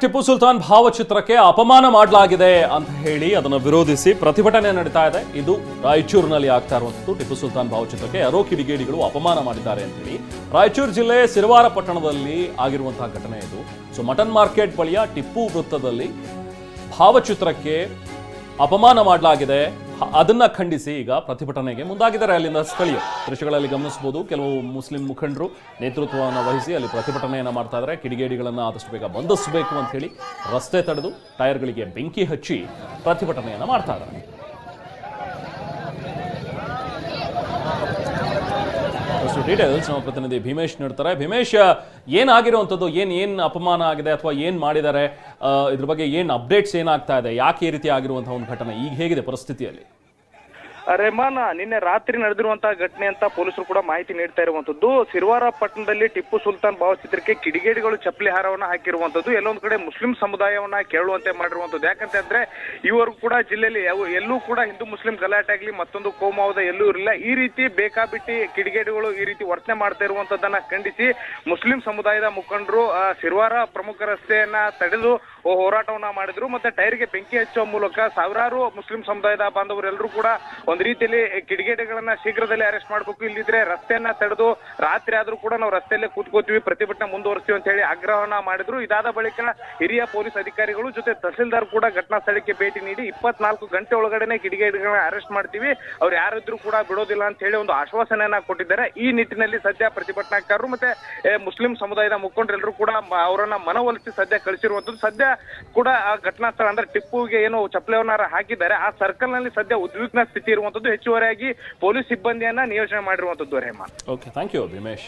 ಟಿಪ್ಪು ಸುಲ್ತಾನ್ ಭಾವಚಿತ್ರಕ್ಕೆ ಅಪಮಾನ ಮಾಡಲಾಗಿದೆ ಅಂತ ಹೇಳಿ ಅದನ್ನು ವಿರೋಧಿಸಿ ಪ್ರತಿಭಟನೆ ನಡೀತಾ ಇದೆ. ಇದು ರಾಯಚೂರಿನಲ್ಲಿ ಆಗ್ತಾ ಇರುವಂತದ್ದು. ಟಿಪ್ಪು ಸುಲ್ತಾನ್ ಭಾವಚಿತ್ರಕ್ಕೆ ಯಾರೋ ಕಿಡಿಗೇಡಿಗಳು ಅಪಮಾನ ಮಾಡಿದ್ದಾರೆ ಅಂತ ಹೇಳಿ ರಾಯಚೂರು ಜಿಲ್ಲೆ ಸಿರವಾರ ಪಟ್ಟಣದಲ್ಲಿ ಆಗಿರುವಂತಹ ಘಟನೆ ಇದು. ಸೊ ಮಟನ್ ಮಾರ್ಕೆಟ್ ಬಳಿಯ ಟಿಪ್ಪು ವೃತ್ತದಲ್ಲಿ ಭಾವಚಿತ್ರಕ್ಕೆ ಅಪಮಾನ ಮಾಡಲಾಗಿದೆ. ಅದನ್ನ ಖಂಡಿಸಿ ಈಗ ಪ್ರತಿಭಟನೆಗೆ ಮುಂದಾಗಿದ್ದಾರೆ ಅಲ್ಲಿನ ಸ್ಥಳೀಯ ದೃಶ್ಯಗಳಲ್ಲಿ ಗಮನಿಸಬಹುದು. ಕೆಲವು ಮುಸ್ಲಿಂ ಮುಖಂಡರು ನೇತೃತ್ವವನ್ನು ವಹಿಸಿ ಅಲ್ಲಿ ಪ್ರತಿಭಟನೆಯನ್ನು ಮಾಡ್ತಾ ಇದ್ದಾರೆ. ಕಿಡಿಗೇಡಿಗಳನ್ನು ಆದಷ್ಟು ಬೇಗ ಬಂಧಿಸಬೇಕು ಅಂತ ಹೇಳಿ ರಸ್ತೆ ತಡೆದು ಟೈರ್ಗಳಿಗೆ ಬೆಂಕಿ ಹಚ್ಚಿ ಪ್ರತಿಭಟನೆಯನ್ನು ಮಾಡ್ತಾ ಇದ್ದಾರೆ. ಡೀಟೇಲ್ಸ್ ನಮ್ಮ ಪ್ರತಿನಿಧಿ ಭೀಮೇಶ್ ನೀಡ್ತಾರೆ. ಭೀಮೇಶ್, ಏನಾಗಿರುವಂಥದ್ದು, ಏನ್ ಅಪಮಾನ ಆಗಿದೆ ಅಥವಾ ಏನ್ ಮಾಡಿದ್ದಾರೆ, ಇದ್ರ ಬಗ್ಗೆ ಏನ್ ಅಪ್ಡೇಟ್ಸ್ ಏನಾಗ್ತಾ ಇದೆ, ಯಾಕೆ ಈ ರೀತಿ ಆಗಿರುವಂತಹ ಒಂದು ಘಟನೆ, ಈಗ ಹೇಗಿದೆ ಪರಿಸ್ಥಿತಿಯಲ್ಲಿ? ರೆಹಮಾನ್, ನಿನ್ನೆ ರಾತ್ರಿ ನಡೆದಿರುವಂತಹ ಘಟನೆ ಅಂತ ಪೊಲೀಸರು ಕೂಡ ಮಾಹಿತಿ ನೀಡ್ತಾ ಇರುವಂತದ್ದು. ಸಿರವಾರ ಪಟ್ಟಣದಲ್ಲಿ ಟಿಪ್ಪು ಸುಲ್ತಾನ್ ಭಾವಚಿತ್ರಕ್ಕೆ ಕಿಡಿಗೇಡಿಗಳು ಚಪ್ಪಲಿ ಹಾರವನ್ನ ಹಾಕಿರುವಂತದ್ದು, ಎಲ್ಲೊಂದು ಕಡೆ ಮುಸ್ಲಿಂ ಸಮುದಾಯವನ್ನ ಕೇಳುವಂತೆ ಮಾಡಿರುವಂತದ್ದು. ಯಾಕಂತಂದ್ರೆ ಇವರೆಗೂ ಕೂಡ ಜಿಲ್ಲೆಯಲ್ಲಿ ಎಲ್ಲೂ ಕೂಡ ಹಿಂದೂ ಮುಸ್ಲಿಂ ಗಲಾಟೆ ಆಗ್ಲಿ ಮತ್ತೊಂದು ಕೋಮುವಾದ ಎಲ್ಲೂ ಇರಲಿಲ್ಲ. ಈ ರೀತಿ ಬೇಕಾಬಿಟ್ಟಿ ಕಿಡಿಗೇಡಿಗಳು ಈ ರೀತಿ ವರ್ತನೆ ಮಾಡ್ತಾ ಇರುವಂತದ್ದನ್ನ ಖಂಡಿಸಿ ಮುಸ್ಲಿಂ ಸಮುದಾಯದ ಮುಖಂಡರು ಸಿರವಾರ ಪ್ರಮುಖ ರಸ್ತೆಯನ್ನ ತಡೆದು ಹೋರಾಟವನ್ನ ಮಾಡಿದ್ರು. ಮತ್ತೆ ಟೈರ್ಗೆ ಬೆಂಕಿ ಹಚ್ಚುವ ಮೂಲಕ ಸಾವಿರಾರು ಮುಸ್ಲಿಂ ಸಮುದಾಯದ ಬಾಂಧವರೆಲ್ಲರೂ ಕೂಡ ಒಂದು ರೀತಿಯಲ್ಲಿ ಕಿಡಿಗೇಡಿಗಳನ್ನ ಶೀಘ್ರದಲ್ಲಿ ಅರೆಸ್ಟ್ ಮಾಡಬೇಕು, ಇಲ್ಲಿದ್ರೆ ರಸ್ತೆಯನ್ನ ತಡೆದು ರಾತ್ರಿ ಆದ್ರೂ ಕೂಡ ನಾವು ರಸ್ತೆಯಲ್ಲೇ ಕೂತ್ಕೋತೀವಿ, ಪ್ರತಿಭಟನೆ ಮುಂದುವರಿಸ್ತೀವಿ ಅಂತ ಹೇಳಿ ಆಗ್ರಹವನ್ನ ಮಾಡಿದ್ರು. ಇದಾದ ಬಳಿಕ ಹಿರಿಯ ಪೊಲೀಸ್ ಅಧಿಕಾರಿಗಳು ಜೊತೆ ತಹಸೀಲ್ದಾರ್ ಕೂಡ ಘಟನಾ ಸ್ಥಳಕ್ಕೆ ಭೇಟಿ ನೀಡಿ 24 ಗಂಟೆ ಒಳಗಡೆನೆ ಕಿಡಿಗೇಡಿಗಳನ್ನ ಅರೆಸ್ಟ್ ಮಾಡ್ತೀವಿ, ಅವ್ರು ಯಾರಿದ್ರು ಕೂಡ ಬಿಡೋದಿಲ್ಲ ಅಂತ ಹೇಳಿ ಒಂದು ಆಶ್ವಾಸನೆಯನ್ನ ಕೊಟ್ಟಿದ್ದಾರೆ. ಈ ನಿಟ್ಟಿನಲ್ಲಿ ಸದ್ಯ ಪ್ರತಿಭಟನಾಕಾರರು ಮತ್ತೆ ಮುಸ್ಲಿಂ ಸಮುದಾಯದ ಮುಖಂಡರೆಲ್ಲರೂ ಕೂಡ ಅವರನ್ನ ಮನವೊಲಿಸಿ ಸದ್ಯ ಕಳಿಸಿರುವಂತದ್ದು. ಸದ್ಯ ಕೂಡ ಆ ಘಟನಾ ಸ್ಥಳ ಅಂದ್ರೆ ಟಿಪ್ಪುಗೆ ಏನು ಚಪ್ಪಲಿಯನ್ನ ಹಾಕಿದ್ದಾರೆ ಆ ಸರ್ಕಲ್ ನಲ್ಲಿ ಸದ್ಯ ಉದ್ವಿಗ್ನ ಸ್ಥಿತಿ ಇರುವಂತದ್ದು. ಹೆಚ್ಚುವರಿಯಾಗಿ ಪೊಲೀಸ್ ಸಿಬ್ಬಂದಿಯನ್ನ ನಿಯೋಜನೆ ಮಾಡಿರುವಂತದ್ದು. Rehman, okay, thank you Bhimesh.